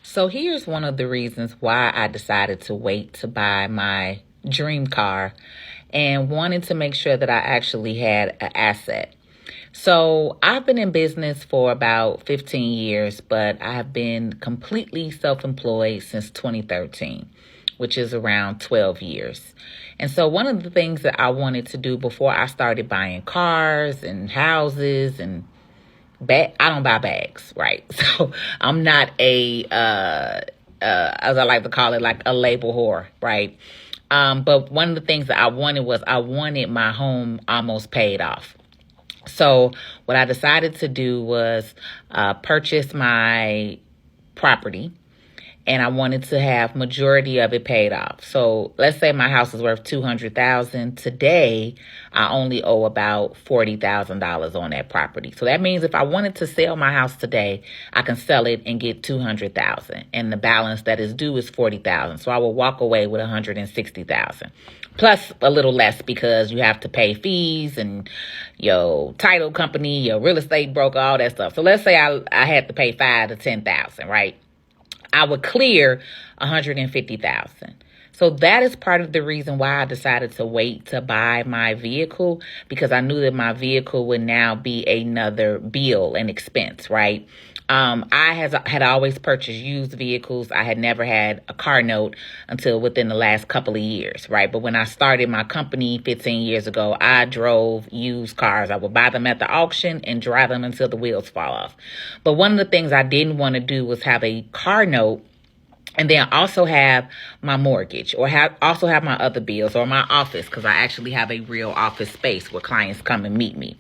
So here's one of the reasons why I decided to wait to buy my dream car and wanted to make sure that I actually had an asset. So I've been in business for about 15 years, but I have been completely self-employed since 2013, which is around 12 years. And so one of the things that I wanted to do before I started buying cars and houses and I don't buy bags, right? So I'm not as I like to call it, like a label whore, right? But one of the things that I wanted was I wanted my home almost paid off. So what I decided to do was purchase my property, and I wanted to have majority of it paid off. So let's say my house is worth $200,000 today. I only owe about $40,000 on that property. So that means if I wanted to sell my house today, I can sell it and get $200,000, and the balance that is due is $40,000. So I will walk away with $160,000. Plus a little less because you have to pay fees and your title company, your real estate broker, all that stuff. So let's say I had to pay $5,000 to $10,000, right? I would clear $150,000. So that is part of the reason why I decided to wait to buy my vehicle, because I knew that my vehicle would now be another bill and expense, right? I had always purchased used vehicles. I had never had a car note until within the last couple of years, right? But when I started my company 15 years ago, I drove used cars. I would buy them at the auction and drive them until the wheels fall off. But one of the things I didn't want to do was have a car note and then also have my mortgage or also have my other bills or my office, because I actually have a real office space where clients come and meet me.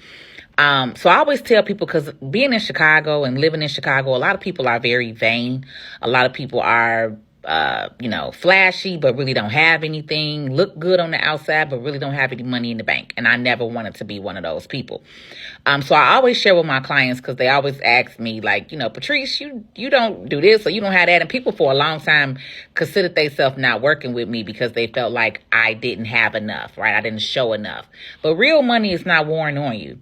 So I always tell people, because being in Chicago and living in Chicago, a lot of people are very vain. A lot of people are, flashy, but really don't have anything, look good on the outside, but really don't have any money in the bank. And I never wanted to be one of those people. So I always share with my clients, because they always ask me, like, Patrice, you don't do this or you don't have that. And people for a long time considered themselves not working with me because they felt like I didn't have enough, right? I didn't show enough. But real money is not worn on you.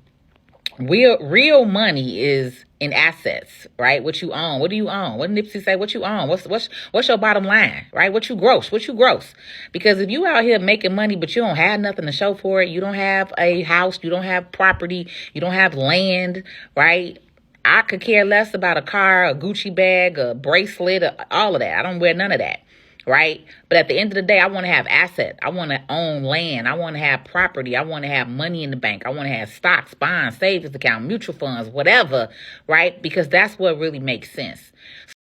Real money is in assets, right? What you own. What do you own? What Nipsey say? What you own? What's your bottom line, right? What you gross? Because if you out here making money, but you don't have nothing to show for it, you don't have a house, you don't have property, you don't have land, right? I could care less about a car, a Gucci bag, a bracelet, all of that. I don't wear none of that. Right? But at the end of the day, I want to have assets. I want to own land. I want to have property. I want to have money in the bank. I want to have stocks, bonds, savings account, mutual funds, whatever, right? Because that's what really makes sense.